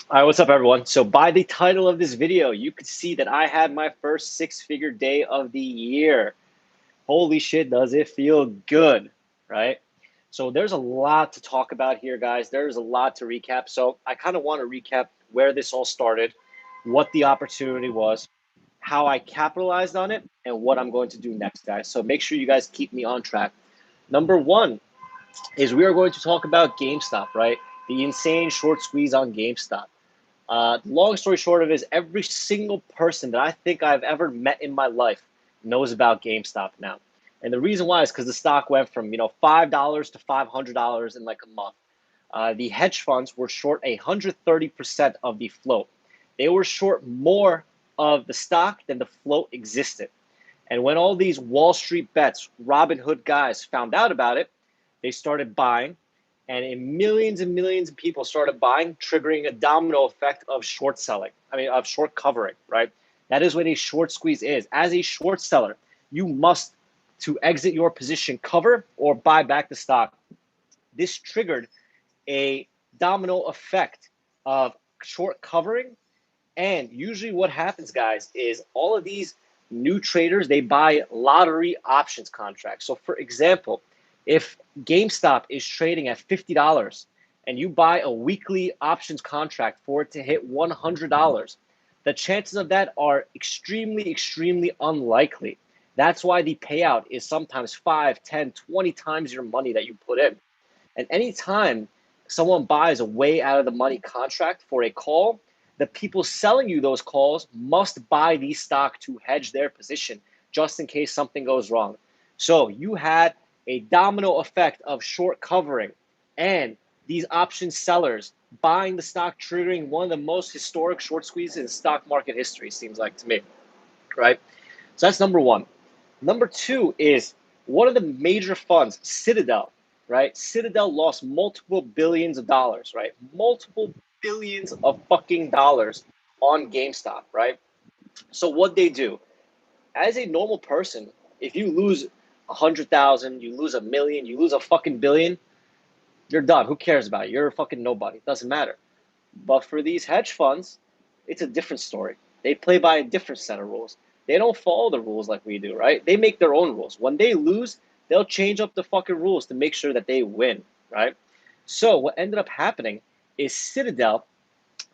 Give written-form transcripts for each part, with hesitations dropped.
All right, what's up, everyone? So by the title of this video, you could see that I had my first six-figure day of the year. Holy shit, does it feel good, right? So there's a lot to talk about here, guys. There's a lot to recap. So I kind of want to recap where this all started, what the opportunity was, how I capitalized on it, and what I'm going to do next, guys. So make sure you guys keep me on track. Number one is we are going to talk about GameStop, right? The insane short squeeze on GameStop. Long story short of it is every single person that I think I've ever met in my life knows about GameStop now. And the reason why is because the stock went from $5 to $500 in like a month. The hedge funds were short 130% of the float. They were short more of the stock than the float existed. And when all these Wall Street bets, Robinhood guys found out about it, they started buying, and millions of people started buying, triggering a domino effect of short selling. Of short covering, right? That is what a short squeeze is. As a short seller, you must, to exit your position, cover or buy back the stock. This triggered a domino effect of short covering. And usually what happens, guys, is all of these new traders, they buy lottery options contracts. So for example, if GameStop is trading at $50 and you buy a weekly options contract for it to hit $100, the chances of that are extremely, extremely unlikely. That's why the payout is sometimes 5, 10, 20 times your money that you put in. And anytime someone buys a way out of the money contract for a call, the people selling you those calls must buy the stock to hedge their position just in case something goes wrong. So you had a domino effect of short covering and these option sellers buying the stock, triggering one of the most historic short squeezes in stock market history, seems like to me, right? So that's number one. Number two is one of the major funds, Citadel, right? Citadel lost multiple billions of dollars, right? Multiple billions of fucking dollars on GameStop, right? So what they do, as a normal person, if you lose 100,000, you lose a million, you lose a fucking billion, you're done. Who cares about it? You're a fucking nobody. It doesn't matter. But for these hedge funds, it's a different story. They play by a different set of rules. They don't follow the rules like we do, right? They make their own rules. When they lose, they'll change up the fucking rules to make sure that they win, right? So what ended up happening is Citadel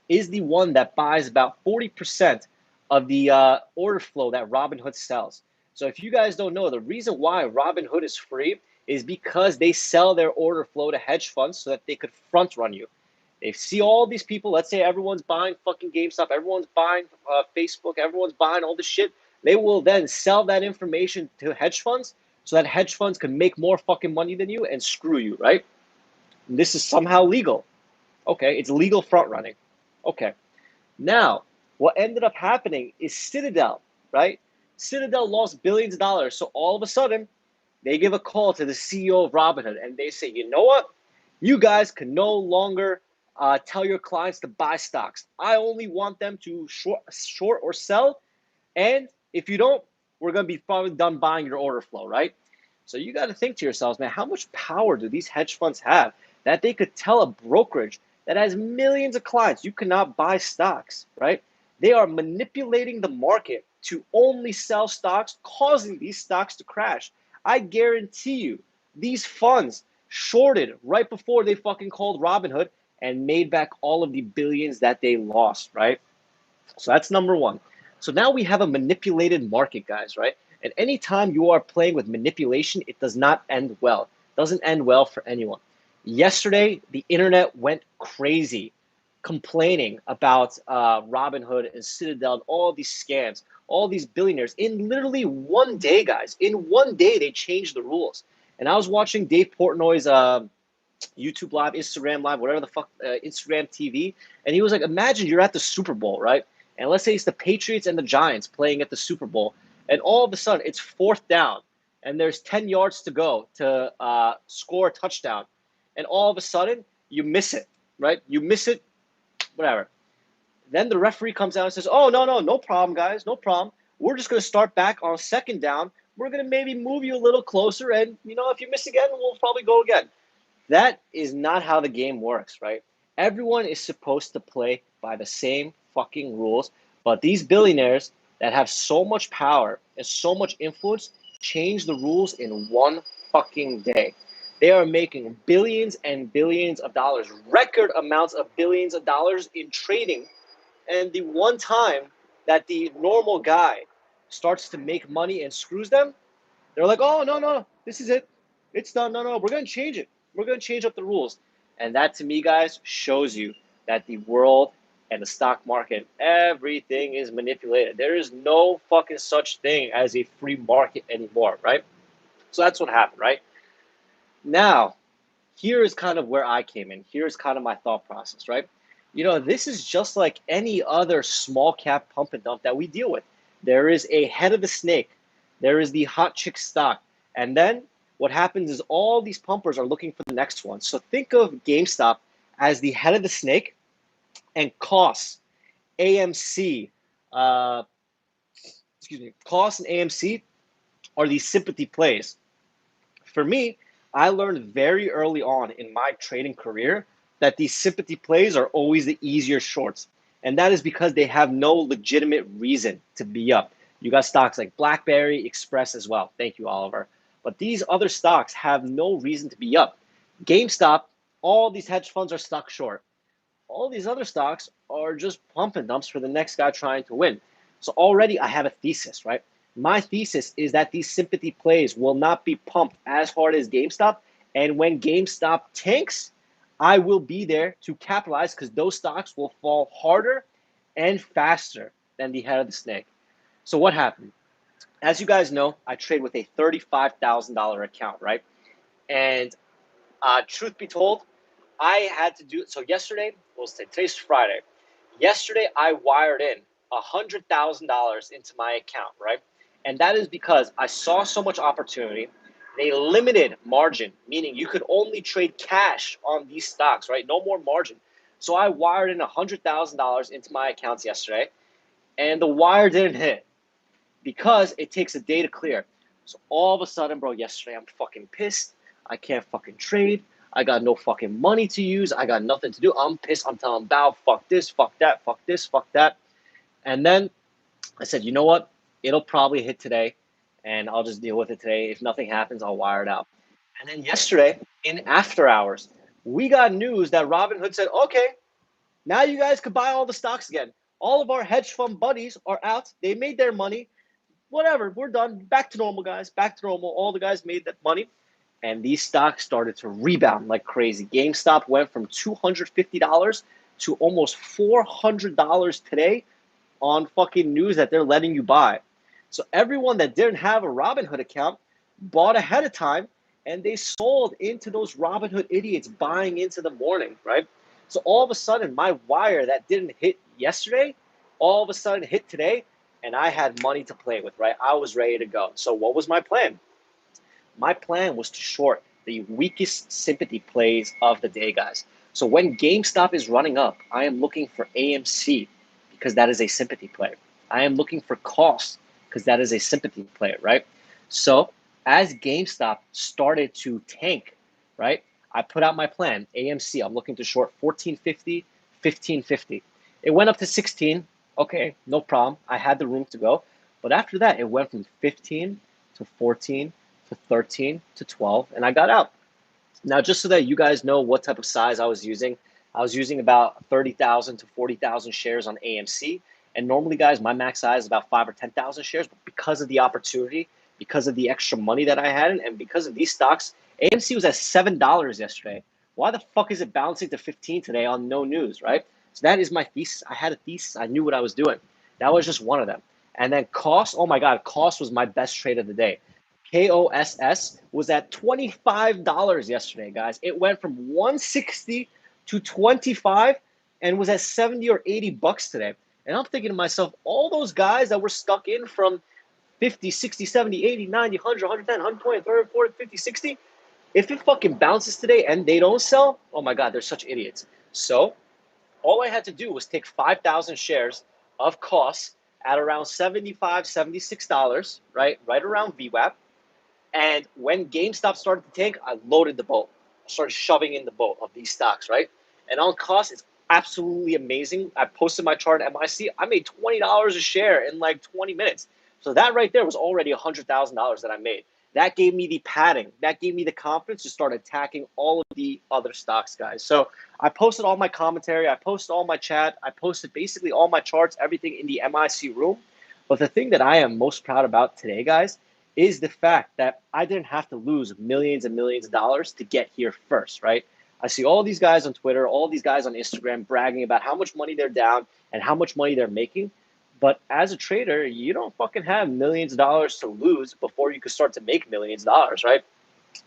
is the one that buys about 40% of the order flow that Robinhood sells. So if you guys don't know, the reason why Robinhood is free is because they sell their order flow to hedge funds so that they could front run you. They see all these people. Let's say everyone's buying fucking GameStop, everyone's buying Facebook, everyone's buying all this shit. They will then sell that information to hedge funds so that hedge funds can make more fucking money than you and screw you, right? And this is somehow legal. Okay, it's legal front running. Okay, now what ended up happening is Citadel, right? Citadel lost billions of dollars. So all of a sudden, they give a call to the CEO of Robinhood and they say, you know what? You guys can no longer tell your clients to buy stocks. I only want them to short or sell. And if you don't, we're going to be probably done buying your order flow, right? So you got to think to yourselves, man, how much power do these hedge funds have that they could tell a brokerage that has millions of clients, you cannot buy stocks, right? They are manipulating the market to only sell stocks, causing these stocks to crash. I guarantee you, these funds shorted right before they fucking called Robinhood and made back all of the billions that they lost, right? So that's number one. So now we have a manipulated market, guys, right? And anytime you are playing with manipulation, it does not end well. It doesn't end well for anyone. Yesterday, the internet went crazy complaining about Robinhood and Citadel and all these scams, all these billionaires. In literally one day, guys, in one day, they changed the rules. And I was watching Dave Portnoy's YouTube Live, Instagram Live, whatever the fuck, Instagram TV. And he was like, imagine you're at the Super Bowl, right? And let's say it's the Patriots and the Giants playing at the Super Bowl. And all of a sudden, it's fourth down. And there's 10 yards to go to score a touchdown. And all of a sudden, you miss it, right? You miss it, whatever. Then the referee comes out and says, oh, no problem, guys, no problem. We're just going to start back on second down. We're going to maybe move you a little closer. And, if you miss again, we'll probably go again. That is not how the game works, right? Everyone is supposed to play by the same fucking rules, but these billionaires that have so much power and so much influence change the rules in one fucking day. They are making billions and billions of dollars, record amounts of billions of dollars in trading. And the one time that the normal guy starts to make money and screws them, they're like, oh, no, no, this is it. It's done. No, no, we're going to change it. We're going to change up the rules. And that, to me, guys, shows you that the world and the stock market, everything is manipulated. There is no fucking such thing as a free market anymore, right? So that's what happened, right? Now, here is kind of where I came in. Here's kind of my thought process, right? This is just like any other small cap pump and dump that we deal with. There is a head of the snake. There is the hot chick stock. And then what happens is all these pumpers are looking for the next one. So think of GameStop as the head of the snake, and KOSS, AMC, uh, KOSS and AMC are these sympathy plays. For me, I learned very early on in my trading career that these sympathy plays are always the easier shorts. And that is because they have no legitimate reason to be up. You got stocks like BlackBerry, Express as well. Thank you, Oliver. But these other stocks have no reason to be up. GameStop, all these hedge funds are stuck short. All these other stocks are just pump and dumps for the next guy trying to win. So already I have a thesis, right? My thesis is that these sympathy plays will not be pumped as hard as GameStop. And when GameStop tanks, I will be there to capitalize because those stocks will fall harder and faster than the head of the snake. So what happened? As you guys know, I trade with a $35,000 account, right? And truth be told, I had to do it. So yesterday, today's Friday. Yesterday, I wired in $100,000 into my account, right? And that is because I saw so much opportunity. They limited margin, meaning you could only trade cash on these stocks, right? No more margin. So I wired in $100,000 into my accounts yesterday, and the wire didn't hit because it takes a day to clear. So all of a sudden, bro, yesterday I'm fucking pissed. I can't fucking trade. I got no fucking money to use. I got nothing to do. I'm pissed. I'm telling Bao, fuck this, fuck that, fuck this, fuck that. And then I said, you know what? It'll probably hit today, and I'll just deal with it today. If nothing happens, I'll wire it out. And then yesterday, in after hours, we got news that Robinhood said, okay, now you guys could buy all the stocks again. All of our hedge fund buddies are out. They made their money. Whatever, we're done. Back to normal, guys. Back to normal. All the guys made that money. And these stocks started to rebound like crazy. GameStop went from $250 to almost $400 today on fucking news that they're letting you buy. So everyone that didn't have a Robinhood account bought ahead of time, and they sold into those Robinhood idiots buying into the morning, right? So all of a sudden, my wire that didn't hit yesterday, all of a sudden hit today, and I had money to play with, right? I was ready to go. So what was my plan? My plan was to short the weakest sympathy plays of the day, guys. So when GameStop is running up, I am looking for AMC because that is a sympathy play. I am looking for KOSS because that is a sympathy play, right? So as GameStop started to tank, right, I put out my plan. AMC, I'm looking to short 1450, 1550. It went up to 16. Okay, no problem. I had the room to go. But after that, it went from 15 to 14 to 13 to 12, and I got out. Now, just so that you guys know what type of size I was using about 30,000 to 40,000 shares on AMC. And normally, guys, my max size is about 5 or 10,000 shares. But because of the opportunity, because of the extra money that I had, and because of these stocks, AMC was at $7 yesterday. Why the fuck is it bouncing to 15 today on no news, right? So that is my thesis. I had a thesis. I knew what I was doing. That was just one of them. And then KOSS, oh my God, KOSS was my best trade of the day. KOSS was at $25 yesterday, guys. It went from 160 to 25 and was at 70 or 80 bucks today. And I'm thinking to myself, all those guys that were stuck in from 50, 60, 70, 80, 90, 100, 110, 120, 30, 40, 50, 60, if it fucking bounces today and they don't sell, oh my God, they're such idiots. So all I had to do was take 5,000 shares of KOSS at around $75, $76, right around VWAP. And when GameStop started to tank, I loaded the boat. I started shoving in the boat of these stocks, right? And on KOSS, it's absolutely amazing. I posted my chart at MIC. I made $20 a share in like 20 minutes. So that right there was already $100,000 that I made. That gave me the padding. That gave me the confidence to start attacking all of the other stocks, guys. So I posted all my commentary. I posted all my chat. I posted basically all my charts, everything in the MIC room. But the thing that I am most proud about today, guys, is the fact that I didn't have to lose millions and millions of dollars to get here first, right? I see all these guys on Twitter, all these guys on Instagram bragging about how much money they're down and how much money they're making. But as a trader, you don't fucking have millions of dollars to lose before you can start to make millions of dollars, right?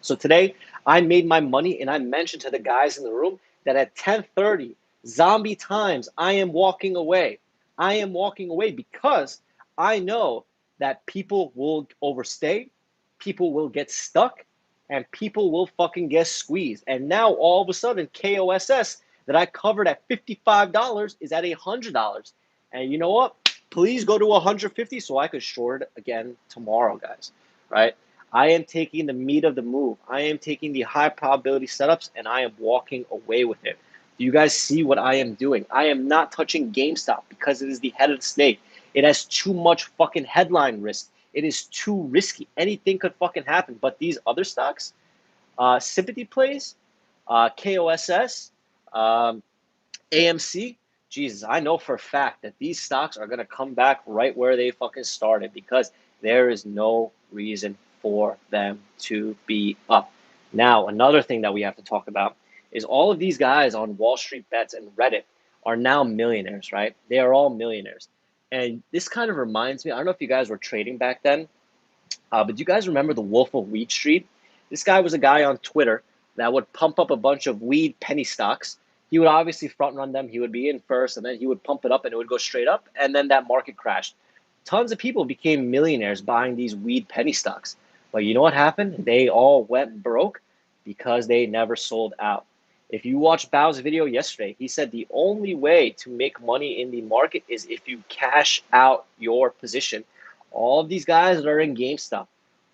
So today I made my money, and I mentioned to the guys in the room that at 10:30 zombie times, I am walking away. I am walking away because I know that people will overstay, people will get stuck, and people will fucking get squeezed. And now all of a sudden, KOSS that I covered at $55 is at $100. And you know what? Please go to 150 so I could short it again tomorrow, guys. Right? I am taking the meat of the move. I am taking the high probability setups, and I am walking away with it. Do you guys see what I am doing? I am not touching GameStop because it is the head of the snake. It has too much fucking headline risk. It is too risky. Anything could fucking happen. But these other stocks, sympathy plays, KOSS, AMC, Jesus, I know for a fact that these stocks are going to come back right where they fucking started because there is no reason for them to be up. Now, another thing that we have to talk about is all of these guys on WallstreetBets and Reddit are now millionaires, right? They are all millionaires. And this kind of reminds me, I don't know if you guys were trading back then, but do you guys remember the Wolf of Weed Street? This guy was a guy on Twitter that would pump up a bunch of weed penny stocks. He would obviously front run them. He would be in first, and then he would pump it up, and it would go straight up, and then that market crashed. Tons of people became millionaires buying these weed penny stocks. But you know what happened? They all went broke because they never sold out. If you watched Bao's video yesterday, he said the only way to make money in the market is if you cash out your position. All of these guys that are in GameStop,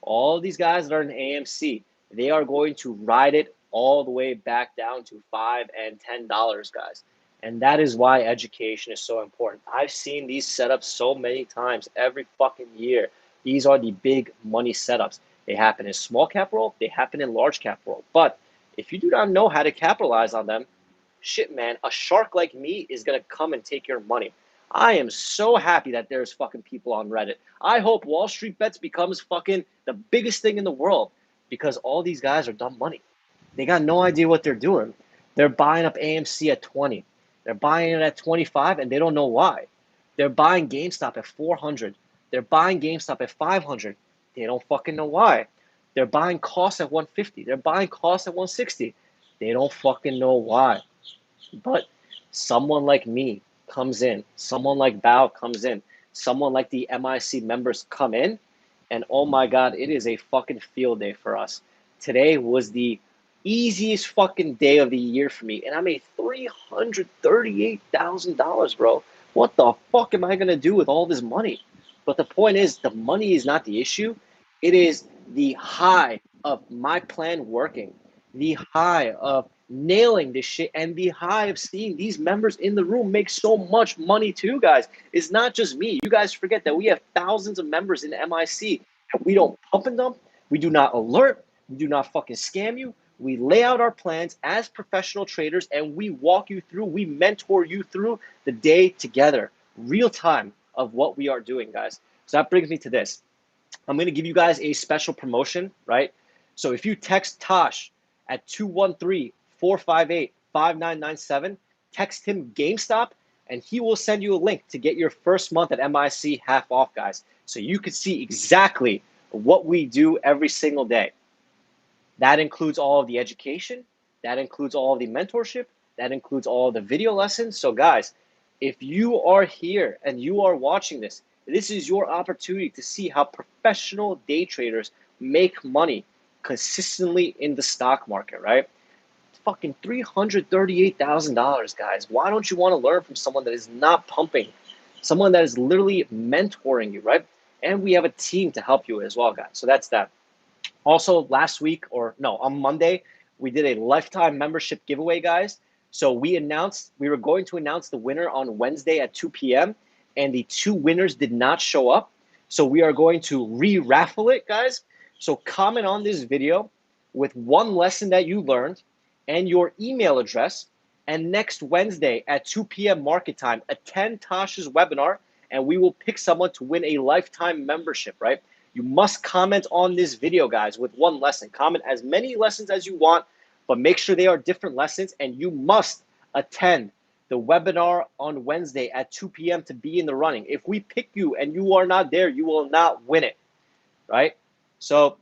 all of these guys that are in AMC, they are going to ride it all the way back down to $5 and $10, guys. And that is why education is so important. I've seen these setups so many times every fucking year. These are the big money setups. They happen in small cap world, they happen in large cap world. But if you do not know how to capitalize on them, shit, man, a shark like me is going to come and take your money. I am so happy that there's fucking people on Reddit. I hope Wall Street Bets becomes fucking the biggest thing in the world because all these guys are dumb money. They got no idea what they're doing. They're buying up AMC at 20. They're buying it at 25, and they don't know why. They're buying GameStop at 400. They're buying GameStop at 500. They don't fucking know why. They're buying KOSS at 150. They're buying KOSS at 160. They don't fucking know why. But someone like me comes in. Someone like Bao comes in. Someone like the MIC members come in. And oh my God, it is a fucking field day for us. Today was the easiest fucking day of the year for me. And I made $338,000, bro. What the fuck am I going to do with all this money? But the point is, the money is not the issue. It is the high of my plan working, the high of nailing this shit, and the high of seeing these members in the room make so much money too, guys. It's not just me. You guys forget that we have thousands of members in MIC, and we don't pump and dump. We do not alert. We do not fucking scam you. We lay out our plans as professional traders, and we walk you through, we mentor you through the day together, real time of what we are doing, guys. So that brings me to this. I'm going to give you guys a special promotion, right? So if you text Tosh at 213-458-5997, text him GameStop, and he will send you a link to get your first month at MIC half off, guys. So you can see exactly what we do every single day. That includes all of the education. That includes all of the mentorship. That includes all of the video lessons. So guys, if you are here and you are watching this, this is your opportunity to see how professional day traders make money consistently in the stock market, right? It's fucking $338,000, guys. Why don't you want to learn from someone that is not pumping, someone that is literally mentoring you, right? And we have a team to help you as well, guys. So that's that. Also, last week, or no, on Monday, we did a lifetime membership giveaway, guys. So we were going to announce the winner on Wednesday at 2 p.m. and the 2 winners did not show up. So we are going to re-raffle it, guys. So comment on this video with 1 lesson that you learned and your email address. And next Wednesday at 2 p.m. market time, attend Tosh's webinar and we will pick someone to win a lifetime membership, right? You must comment on this video, guys, with 1 lesson. Comment as many lessons as you want, but make sure they are different lessons, and you must attend the webinar on Wednesday at 2 p.m. to be in the running. If we pick you and you are not there, you will not win it, right? So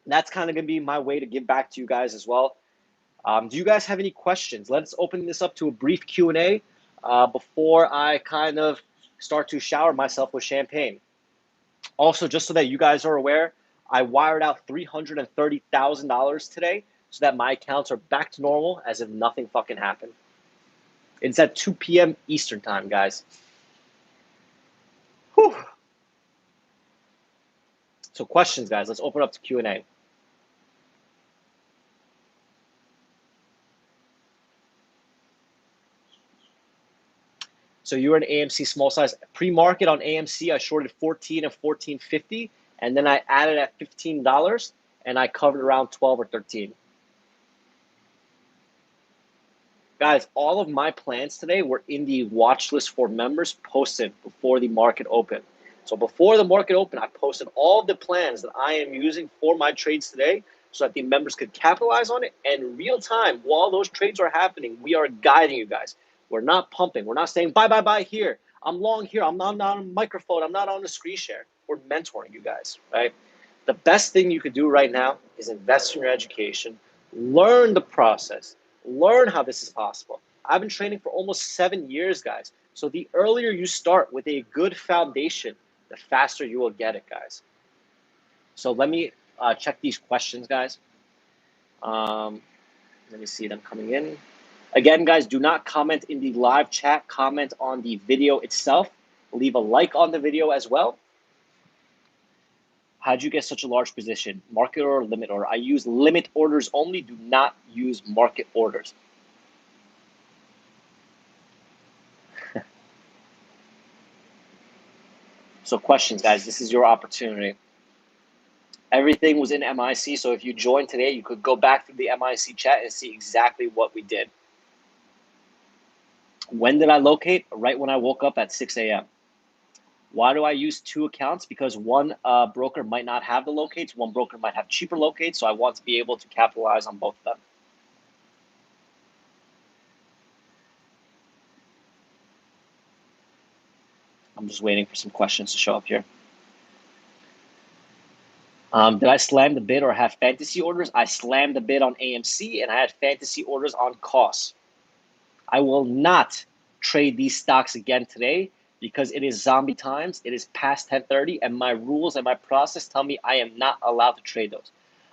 that's kind of going to be my way to give back to you guys as well. Do you guys have any questions? Let's open this up to a brief Q&A before I kind of start to shower myself with champagne. Also, just so that you guys are aware, I wired out $330,000 today so that my accounts are back to normal as if nothing fucking happened. It's at 2 p.m. Eastern time, guys. Whew. So questions, guys. Let's open up to Q&A. So you're an AMC small size. Pre-market on AMC, I shorted 14 and 14.50, and then I added at $15, and I covered around 12 or 13. Guys, all of my plans today were in the watch list for members posted before the market opened. So before the market opened, I posted all the plans that I am using for my trades today so that the members could capitalize on it. And real time, while those trades are happening, we are guiding you guys. We're not pumping. We're not saying, buy here. I'm long here. I'm not on a microphone. I'm not on a screen share. We're mentoring you guys, right? The best thing you could do right now is invest in your education, learn the process, learn how this is possible. I've been training for almost 7 years, guys. So the earlier you start with a good foundation, the faster you will get it, guys. So let me check these questions, guys. Let me see them coming in. Again, guys, do not comment in the live chat. Comment on the video itself. Leave a like on the video as well. How'd you get such a large position? Market order, limit order? I use limit orders only. Do not use market orders. So questions, guys. This is your opportunity. Everything was in MIC, so if you joined today, you could go back to the MIC chat and see exactly what we did. When did I locate? Right when I woke up at 6 a.m. Why do I use 2 accounts? Because one broker might not have the locates, one broker might have cheaper locates, so I want to be able to capitalize on both of them. I'm just waiting for some questions to show up here. Did I slam the bid or have fantasy orders? I slammed the bid on AMC and I had fantasy orders on KOSS. I will not trade these stocks again today because it is zombie times. It is past 10:30 and my rules and my process tell me I am not allowed to trade those.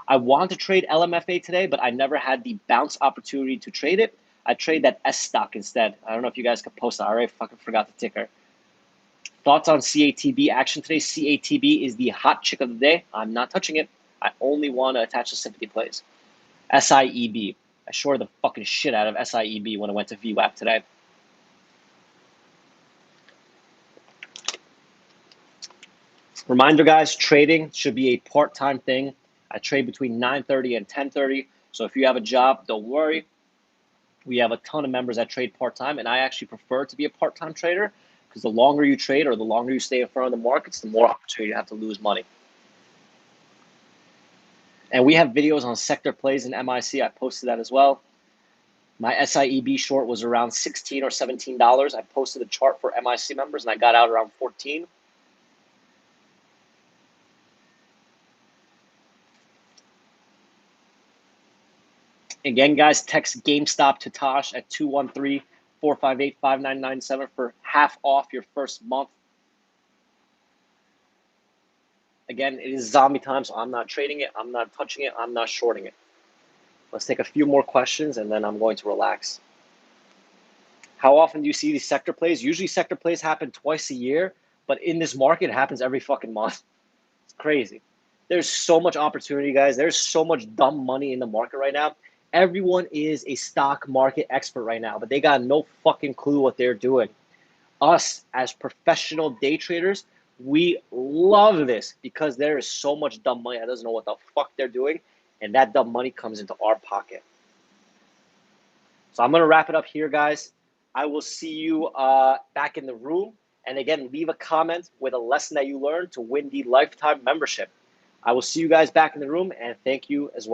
I want to trade LMFA today, but I never had the bounce opportunity to trade it. I trade that S stock instead. I don't know if you guys could post that. I already fucking forgot the ticker. Thoughts on CATB action today? CATB is the hot chick of the day. I'm not touching it. I only want to attach the sympathy plays. SIEB. I shorted the fucking shit out of SIEB when I went to VWAP today. Reminder, guys, trading should be a part-time thing. I trade between 9:30 and 10:30. So if you have a job, don't worry. We have a ton of members that trade part-time, and I actually prefer to be a part-time trader because the longer you trade or the longer you stay in front of the markets, the more opportunity you have to lose money. And we have videos on sector plays in MIC. I posted that as well. My SIEB short was around $16 or $17. I posted a chart for MIC members, and I got out around 14. Again, guys, text GameStop to Tosh at 213-458-5997 for half off your first month. Again, it is zombie time, so I'm not trading it. I'm not touching it. I'm not shorting it. Let's take a few more questions, and then I'm going to relax. How often do you see these sector plays? Usually sector plays happen twice a year, but in this market, it happens every fucking month. It's crazy. There's so much opportunity, guys. There's so much dumb money in the market right now. Everyone is a stock market expert right now, but they got no fucking clue what they're doing. Us as professional day traders, we love this because there is so much dumb money that doesn't know what the fuck they're doing, and that dumb money comes into our pocket. So I'm going to wrap it up here, guys. I will see you back in the room. And again, leave a comment with a lesson that you learned to win the lifetime membership. I will see you guys back in the room, and thank you as well.